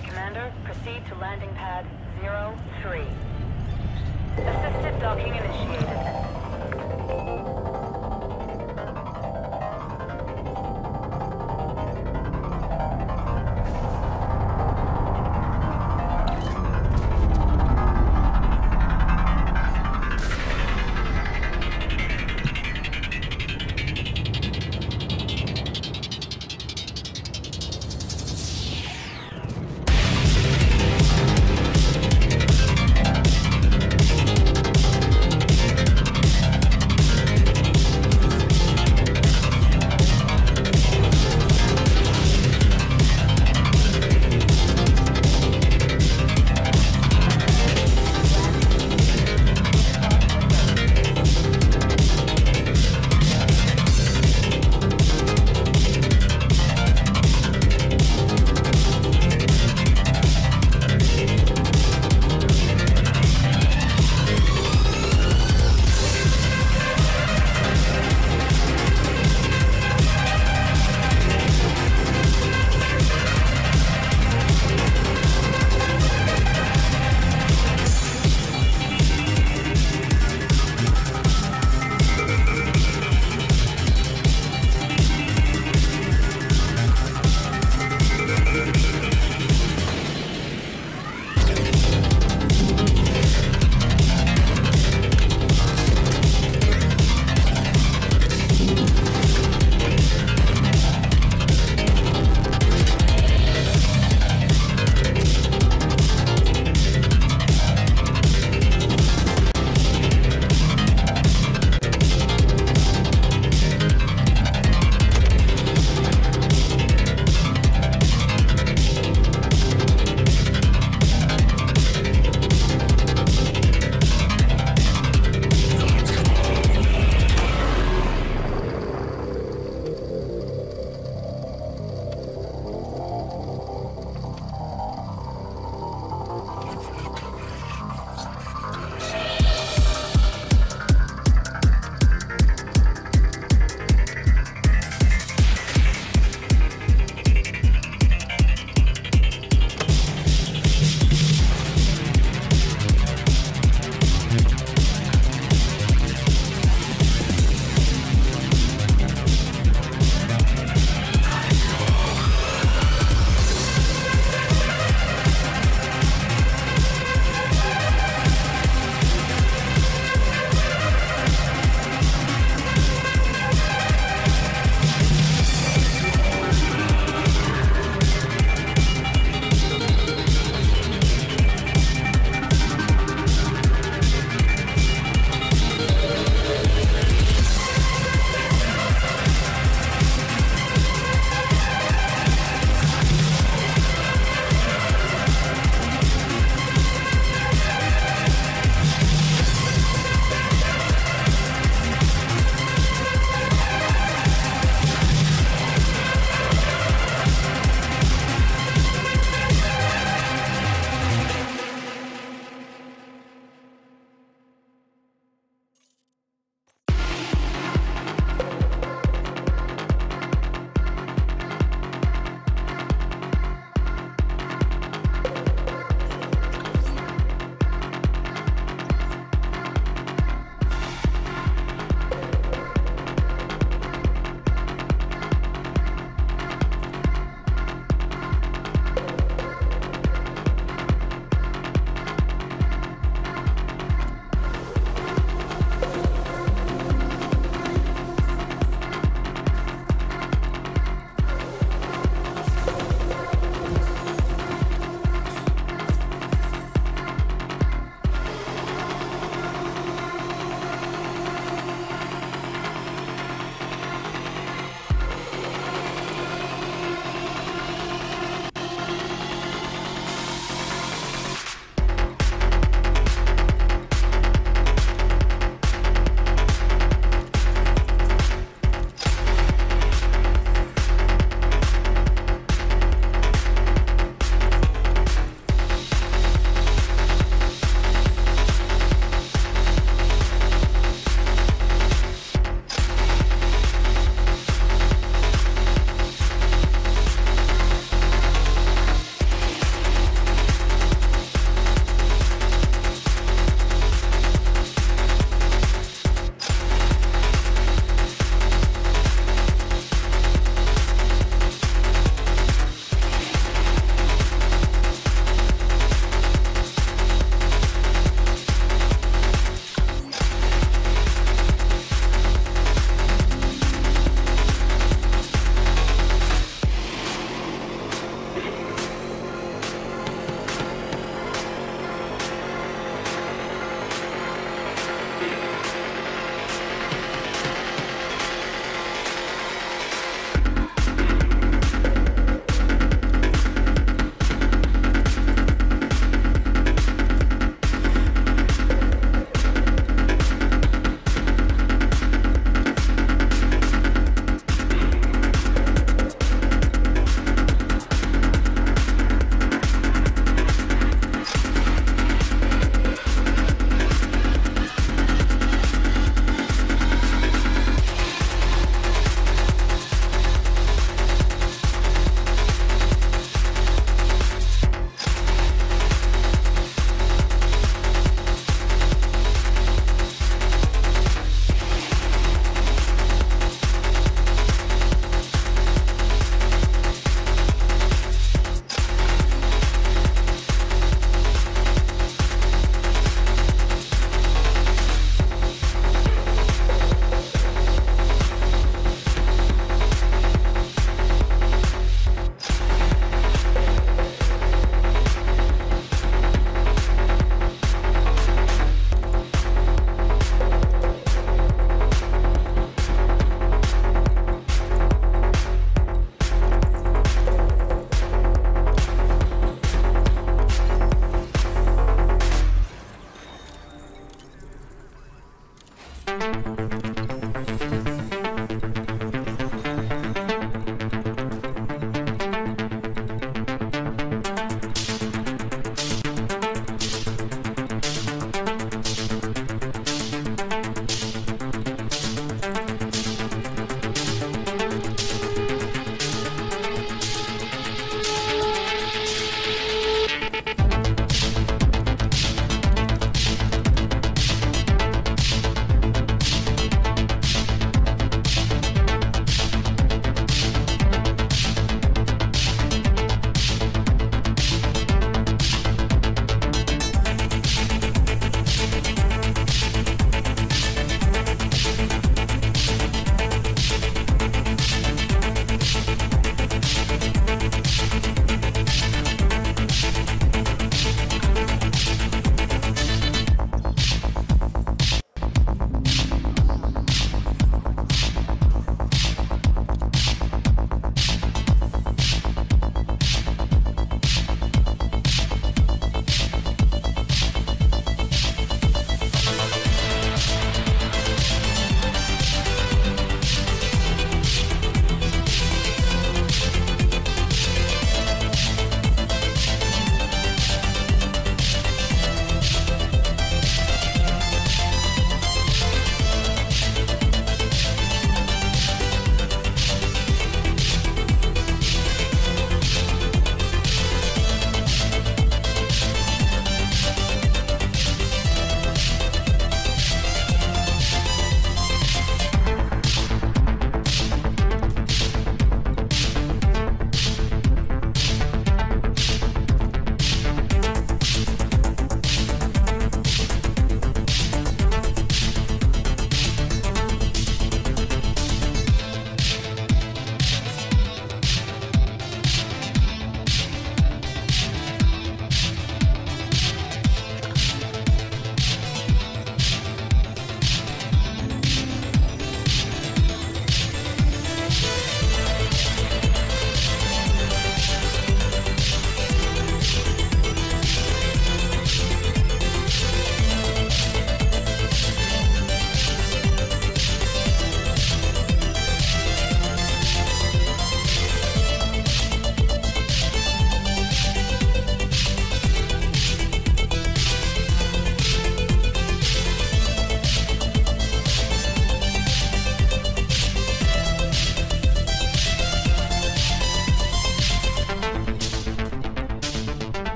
Okay, Commander. Proceed to landing pad 03. Assisted docking initiated.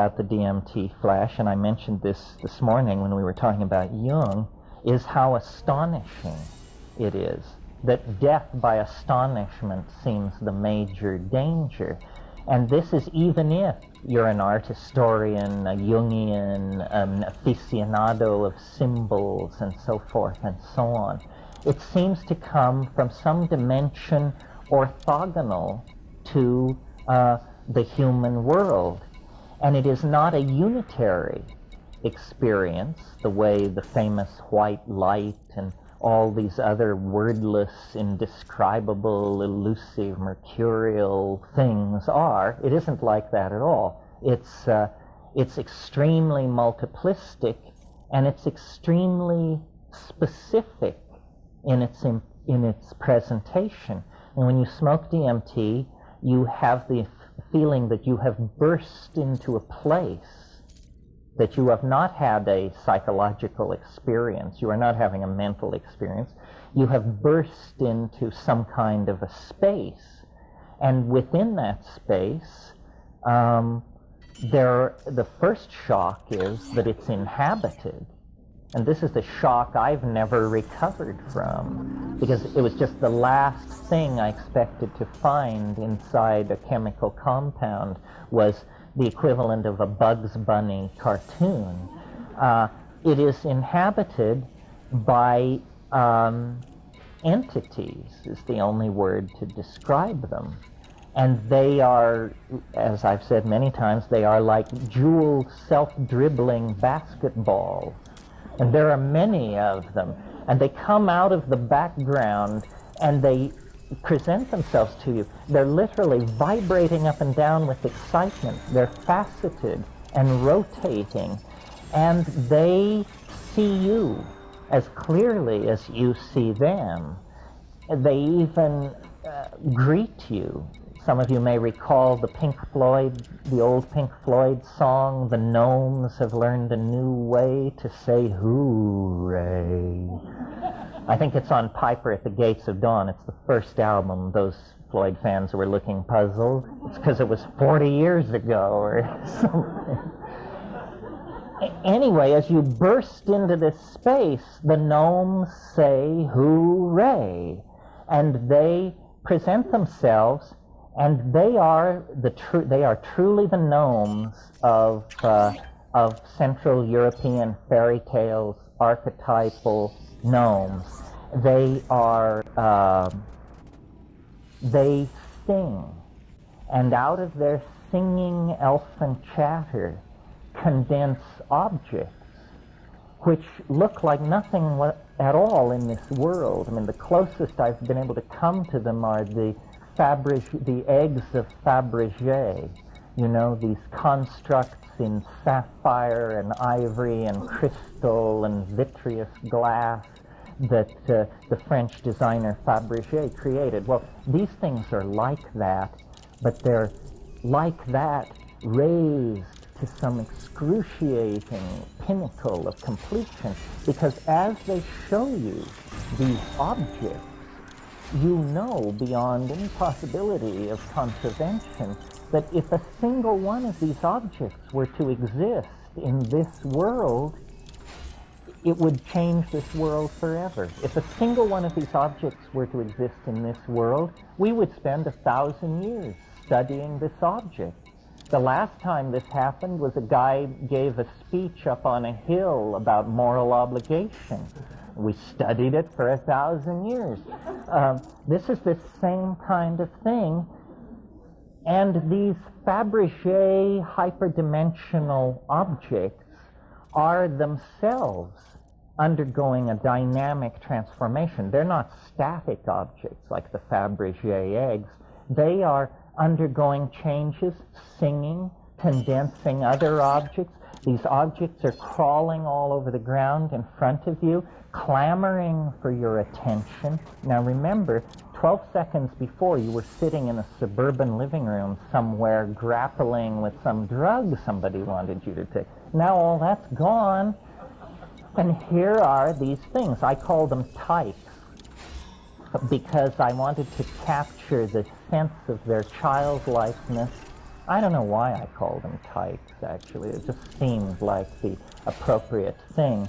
about the DMT flash, and I mentioned this morning when we were talking about Jung, is how astonishing it is that death by astonishment seems the major danger. And this is even if you're an art historian, a Jungian, an aficionado of symbols and so forth and so on. It seems to come from some dimension orthogonal to the human world. And it is not a unitary experience, the way the famous white light and all these other wordless, indescribable, elusive, mercurial things are. It isn't like that at all. It's extremely multiplistic, and it's extremely specific in its presentation. And when you smoke DMT, you have the feeling that you have burst into a place, that you have not had a psychological experience, you are not having a mental experience, you have burst into some kind of a space. And within that space, the first shock is that it's inhabited. And this is the shock I've never recovered from, because it was just the last thing I expected to find inside a chemical compound was the equivalent of a Bugs Bunny cartoon. It is inhabited by entities, is the only word to describe them. And they are, as I've said many times, they are like jeweled, self-dribbling basketballs. And there are many of them. And they come out of the background and they present themselves to you. They're literally vibrating up and down with excitement. They're faceted and rotating. And they see you as clearly as you see them. They even greet you. Some of you may recall the old Pink Floyd song, "The Gnomes Have Learned a New Way to Say Hooray." I think it's on Piper at the Gates of Dawn. It's the first album. Those Floyd fans were looking puzzled. It's because it was 40 years ago or something. Anyway, as you burst into this space, the gnomes say hooray, and they present themselves. And they are truly the gnomes of Central European fairy tales, archetypal gnomes. They sing, and out of their singing elfin chatter condense objects which look like nothing at all in this world. I mean, the closest I've been able to come to them are the eggs of Fabergé, you know, these constructs in sapphire and ivory and crystal and vitreous glass that the French designer Fabergé created. Well, these things are like that, but they're like that raised to some excruciating pinnacle of completion, because as they show you these objects, you know beyond any possibility of contravention that if a single one of these objects were to exist in this world, it would change this world forever. If a single one of these objects were to exist in this world, we would spend 1,000 years studying this object. The last time this happened was a guy gave a speech up on a hill about moral obligation. We studied it for 1,000 years. This is the same kind of thing. And these Fabergé hyperdimensional objects are themselves undergoing a dynamic transformation. They're not static objects like the Fabergé eggs. They are undergoing changes, singing, condensing other objects. These objects are crawling all over the ground in front of you, clamoring for your attention. Now remember, 12 seconds before you were sitting in a suburban living room somewhere grappling with some drug somebody wanted you to take. Now all that's gone, and here are these things. I call them types because I wanted to capture the sense of their childlikeness, I don't know why I call them tykes, actually. It just seemed like the appropriate thing.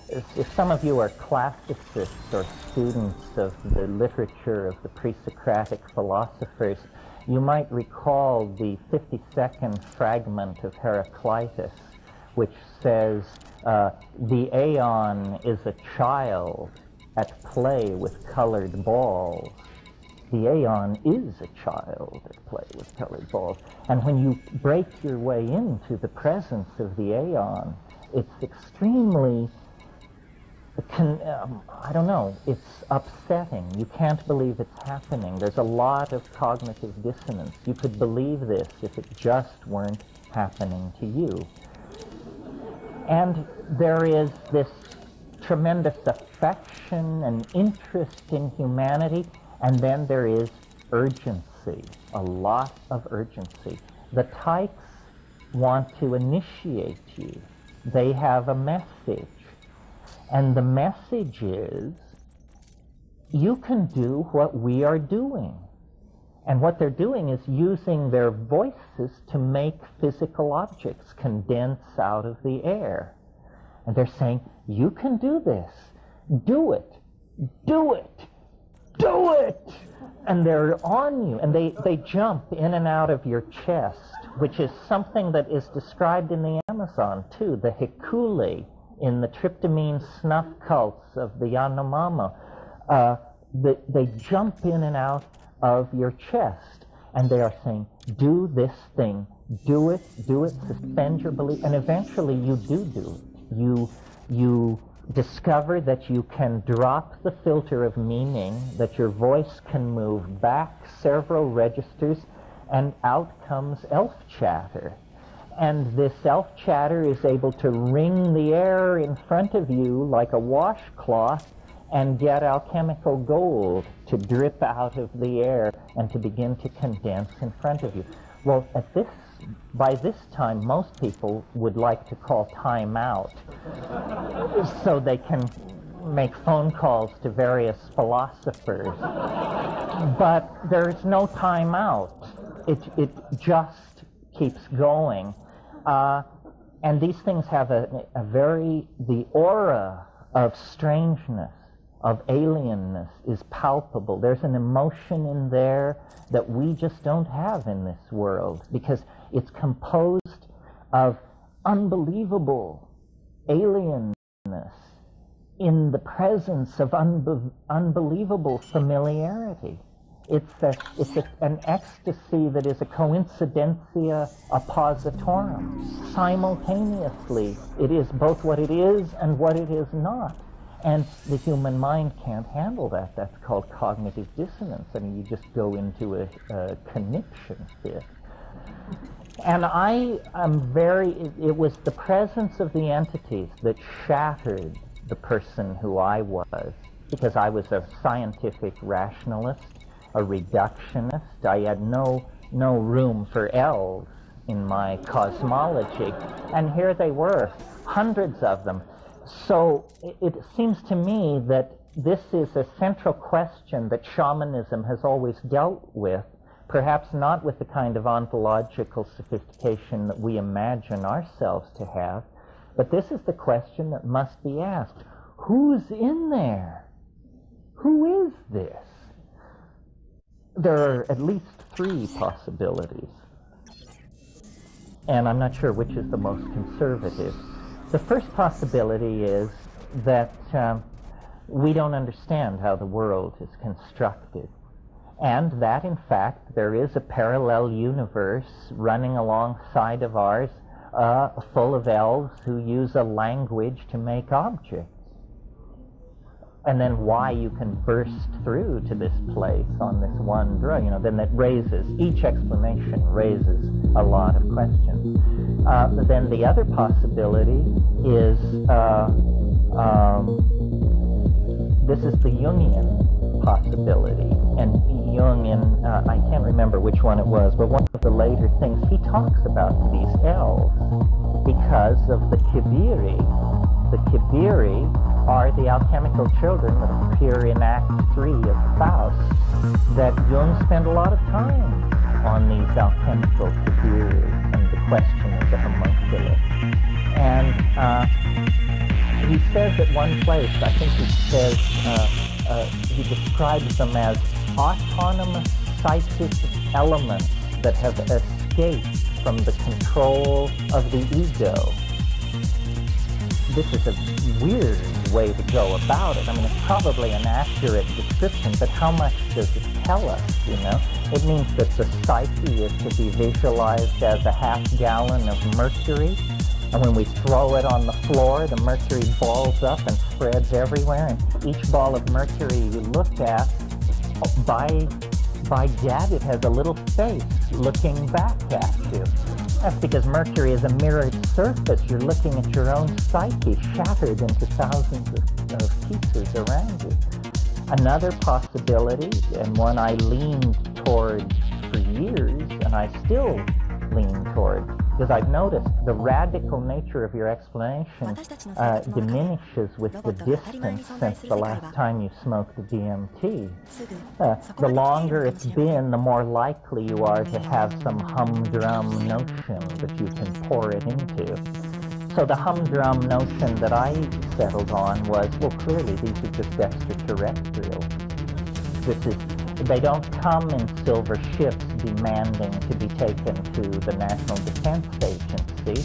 If some of you are classicists or students of the literature of the pre-Socratic philosophers, you might recall the 52nd fragment of Heraclitus, which says, the aeon is a child at play with colored balls. The aeon is a child at play with colored balls. And when you break your way into the presence of the aeon, it's extremely, I don't know, it's upsetting. You can't believe it's happening. There's a lot of cognitive dissonance. You could believe this if it just weren't happening to you. And there is this tremendous affection and interest in humanity, and then there is urgency, a lot of urgency. The tykes want to initiate you. They have a message. And the message is, you can do what we are doing. And what they're doing is using their voices to make physical objects condense out of the air. And they're saying, you can do this. Do it. Do it. Do it! And they're on you. And they jump in and out of your chest, which is something that is described in the Amazon, too. The Hekule in the tryptamine snuff cults of the Yanomamo. They jump in and out of your chest, and they are saying, do this thing, do it, suspend your belief, and eventually you do it. You discover that you can drop the filter of meaning, that your voice can move back several registers, and out comes elf chatter. And this elf chatter is able to wring the air in front of you like a washcloth and get alchemical gold to drip out of the air and to begin to condense in front of you. Well, by this time, most people would like to call time out so they can make phone calls to various philosophers. But there's no time out. It just keeps going. And these things have the aura of strangeness, of alienness is palpable. There's an emotion in there that we just don't have in this world, because it's composed of unbelievable alienness in the presence of unbelievable familiarity. It's an ecstasy that is a coincidentia oppositorum. Simultaneously, it is both what it is and what it is not. And the human mind can't handle that. That's called cognitive dissonance. I mean, you just go into a conniption fit. And it was the presence of the entities that shattered the person who I was, because I was a scientific rationalist, a reductionist. I had no room for elves in my cosmology. And here they were, hundreds of them. So it seems to me that this is a central question that shamanism has always dealt with, perhaps not with the kind of ontological sophistication that we imagine ourselves to have, but this is the question that must be asked. Who's in there? Who is this? There are at least 3 possibilities, and I'm not sure which is the most conservative. The first possibility is that we don't understand how the world is constructed, and that, in fact, there is a parallel universe running alongside of ours, full of elves who use a language to make objects. And then why you can burst through to this place on this one drug, then that each explanation raises a lot of questions. Then the other possibility is, this is the Jungian possibility. And Jung, I can't remember which one it was, but one of the later things, he talks about these elves because of the Kibiri. The Kibiri are the alchemical children that appear in Act 3 of Faust that Jung spent a lot of time on these alchemical figures and the question of the homunculus. And he says at one place, I think he says, he describes them as autonomous psychic elements that have escaped from the control of the ego. This is a weird way to go about it. I mean, it's probably an accurate description, but how much does it tell us, you know? It means that the psyche is to be visualized as a half-gallon of mercury, and when we throw it on the floor, the mercury balls up and spreads everywhere, and each ball of mercury you look at, by gad, it has a little face looking back at you. That's because mercury is a mirrored surface. You're looking at your own psyche shattered into thousands of pieces around you. Another possibility, and one I leaned toward for years, and I still lean toward, because I've noticed the radical nature of your explanation diminishes with the distance since the last time you smoked DMT. The longer it's been, the more likely you are to have some humdrum notion that you can pour it into. So the humdrum notion that I settled on was, well, clearly these are just extraterrestrials. They don't come in silver ships demanding to be taken to the National Defense Agency.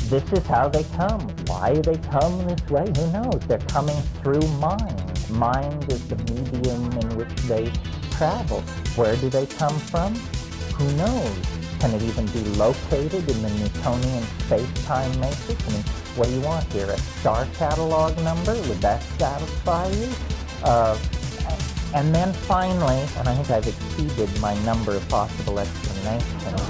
This is how they come. Why they come this way? Who knows? They're coming through mind. Mind is the medium in which they travel. Where do they come from? Who knows? Can it even be located in the Newtonian space-time matrix? I mean, what do you want here? A star catalog number? Would that satisfy you? And then finally, and I think I've exceeded my number of possible explanations,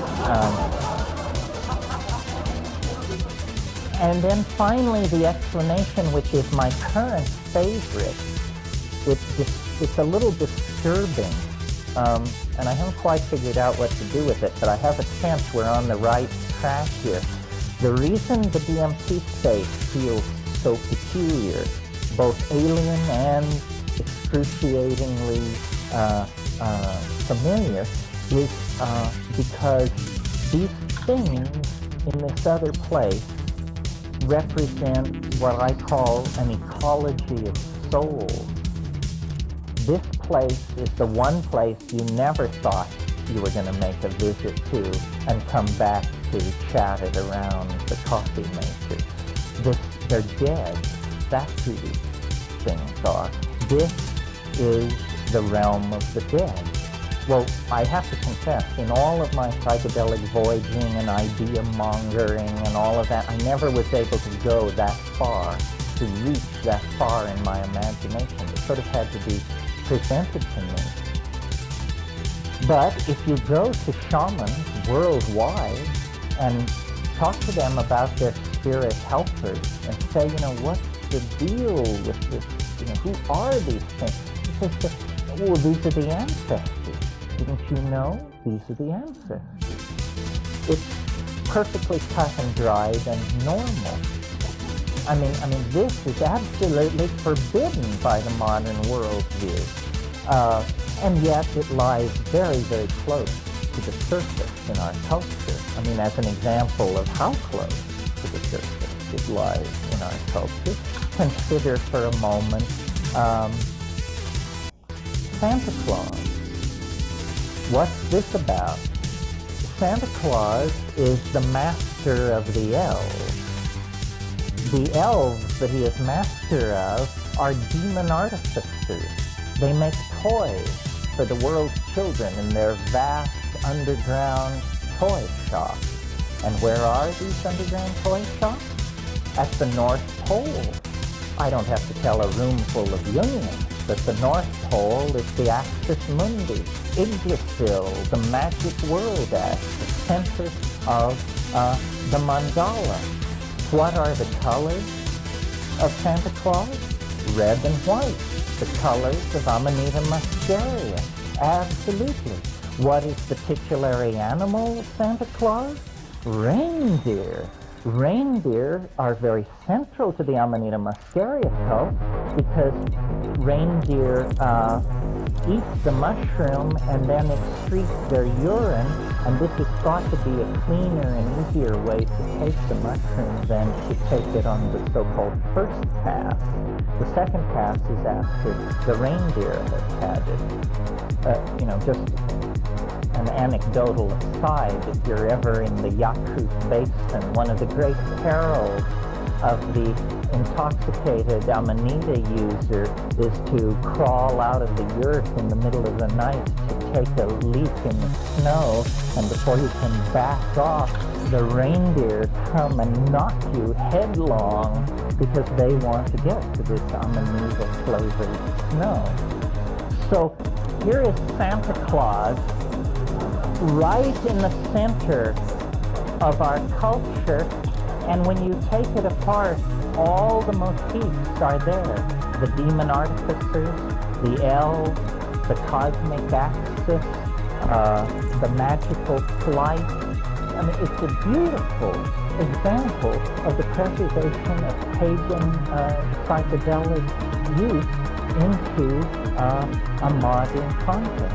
and then finally the explanation, which is my current favorite, it's a little disturbing, and I haven't quite figured out what to do with it, but I have a sense we're on the right track here. The reason the DMT space feels so peculiar, both alien and excruciatingly familiar, is because these things in this other place represent what I call an ecology of souls. This place is the one place you never thought you were going to make a visit to and come back to chat it around the coffee maker. They're dead. That's who these things are. This is the realm of the dead. Well, I have to confess, in all of my psychedelic voyaging and idea mongering and all of that, I never was able to go that far, to reach that far in my imagination. It sort of had to be presented to me. But if you go to shamans worldwide and talk to them about their spirit helpers and say, you know, what's the deal with this? You know, who are these things? He says, well, these are the ancestors. Didn't you know? These are the ancestors. It's perfectly cut and dried and normal. I mean, this is absolutely forbidden by the modern worldview. And yet it lies very, very close to the surface in our culture. I mean, as an example of how close to the surface it lies in our culture, consider for a moment Santa Claus. What's this about? Santa Claus is the master of the elves. The elves that he is master of are demon artificers. They make toys for the world's children in their vast underground toy shops. And where are these underground toy shops? At the North Pole. I don't have to tell a room full of Jungians that the North Pole is the Axis Mundi, Yggdrasil, the magic world act, the center of the mandala. What are the colors of Santa Claus? Red and white, the colors of Amanita muscaria. Absolutely. What is the titulary animal of Santa Claus? Reindeer. Reindeer are very central to the Amanita muscaria cult because reindeer eat the mushroom and then excrete their urine, and this is thought to be a cleaner and easier way to take the mushroom than to take it on the so-called first pass. The second pass is after the reindeer has had it. Just an anecdotal aside, if you're ever in the Yakut Basin, one of the great perils of the intoxicated Amanita user is to crawl out of the yurt in the middle of the night to take a leak in the snow, and before you can back off, the reindeer come and knock you headlong because they want to get to this Amanita-flavored snow. So here is Santa Claus right in the center of our culture, and when you take it apart, all the motifs are there. The demon artificers, the elves, the cosmic axis, the magical flight. I mean, it's a beautiful example of the preservation of pagan psychedelic use into a modern context.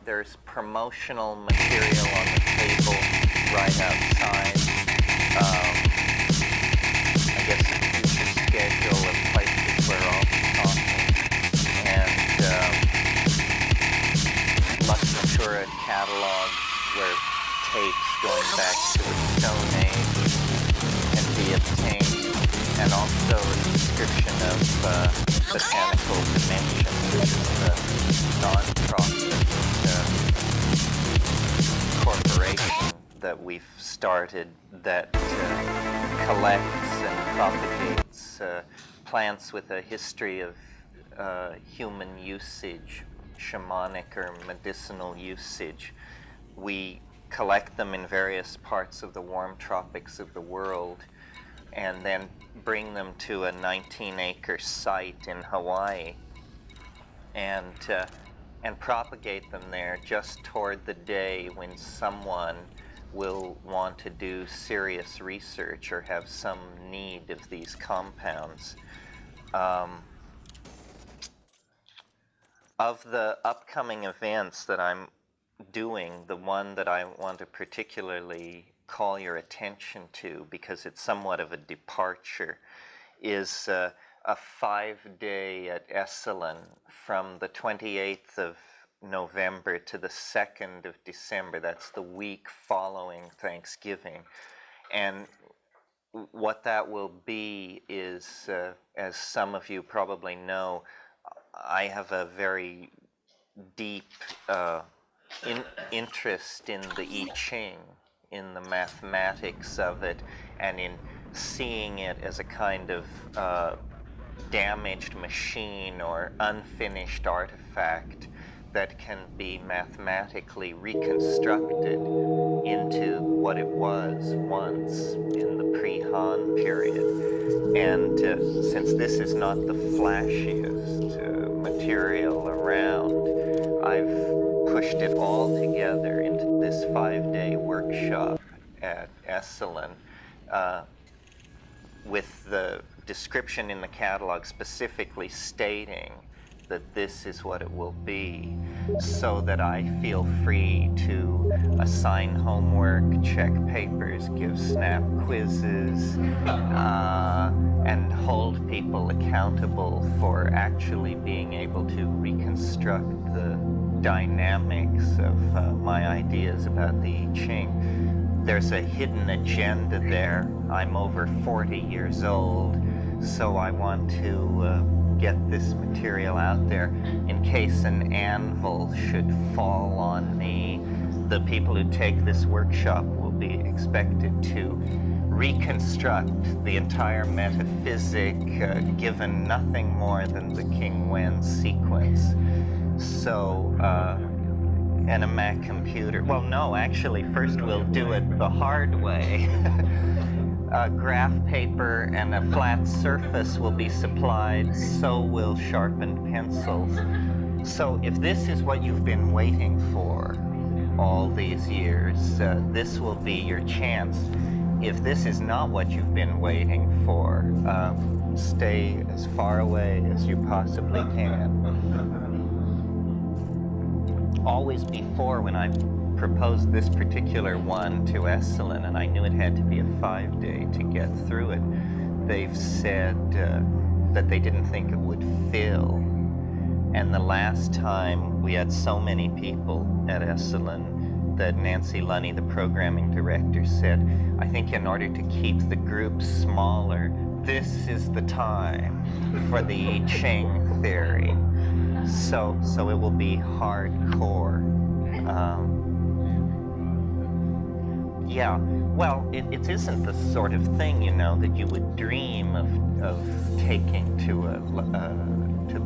There's promotional material on the table right outside. I guess a future schedule of places where I'll be talking. And Lux Natura catalogs where tapes going back to the Stone Age can be obtained. And also a description of Botanical Dimension, which is a non-profit corporation that we've started that collects and propagates plants with a history of human usage, shamanic or medicinal usage. We collect them in various parts of the warm tropics of the world and then bring them to a 19-acre site in Hawaii and propagate them there just toward the day when someone will want to do serious research or have some need of these compounds. Of the upcoming events that I'm doing, the one that I want to particularly call your attention to, because it's somewhat of a departure, is a 5-day at Esalen from the 28th of November to the 2nd of December. That's the week following Thanksgiving. And what that will be is, as some of you probably know, I have a very deep interest in the I Ching, in the mathematics of it, and in seeing it as a kind of damaged machine or unfinished artifact that can be mathematically reconstructed into what it was once in the pre-Han period. And since this is not the flashiest material around, I've pushed it all together into this 5-day workshop at Esalen, with the description in the catalog specifically stating that this is what it will be, so that I feel free to assign homework, check papers, give snap quizzes, and hold people accountable for actually being able to reconstruct the dynamics of my ideas about the I Ching. There's a hidden agenda there. I'm over 40 years old, so I want to get this material out there in case an anvil should fall on me. The people who take this workshop will be expected to reconstruct the entire metaphysic, given nothing more than the King Wen sequence. So, and a Mac computer. Well, no, actually, first we'll do it the hard way. Graph paper and a flat surface will be supplied, so will sharpened pencils. So if this is what you've been waiting for all these years, this will be your chance. If this is not what you've been waiting for, stay as far away as you possibly can. Always before, when I proposed this particular one to Esalen, and I knew it had to be a 5-day to get through it, they've said that they didn't think it would fill. And the last time we had so many people at Esalen that Nancy Lunny, the programming director, said, I think in order to keep the group smaller, this is the time for the I Ching theory. So it will be hardcore. Yeah, well, it isn't the sort of thing, you know, that you would dream of taking to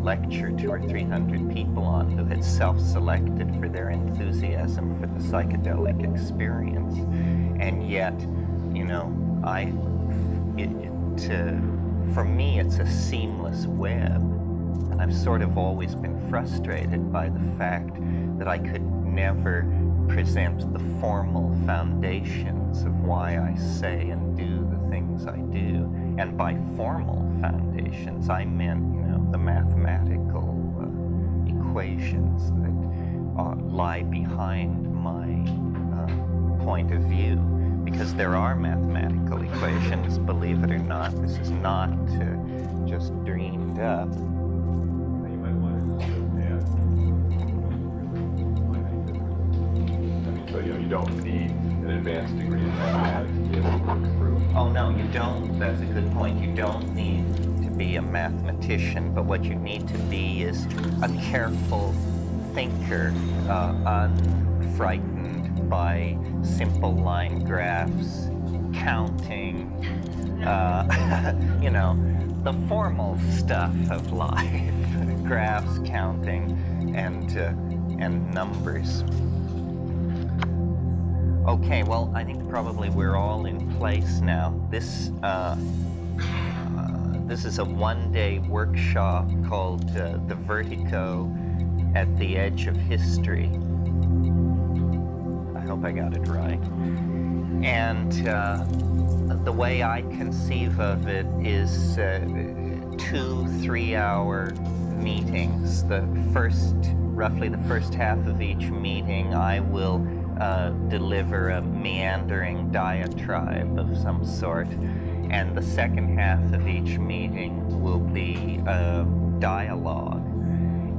lecture 200 or 300 people on who had self-selected for their enthusiasm for the psychedelic experience. And yet, you know, for me, it's a seamless web. And I've sort of always been frustrated by the fact that I could never present the formal foundations of why I say and do the things I do. And by formal foundations, I meant, you know, the mathematical equations that lie behind my point of view. Because there are mathematical equations, believe it or not. This is not just dreamed up. So, you know, you don't need an advanced degree in mathematics to be able to work through. Oh, no, you don't. That's a good point. You don't need to be a mathematician, but what you need to be is a careful thinker, unfrightened by simple line graphs, counting, you know, the formal stuff of life, graphs, counting, and numbers. Okay, well, I think probably we're all in place now. This is a one-day workshop called The Vertigo at the Edge of History. I hope I got it right. And the way I conceive of it is 2 3-hour meetings. Roughly the first half of each meeting, I will deliver a meandering diatribe of some sort, and the second half of each meeting will be a dialogue.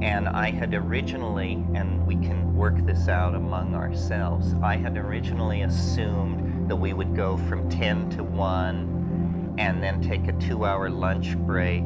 And I had originally, and we can work this out among ourselves, I had originally assumed that we would go from 10 to 1 and then take a 2-hour lunch break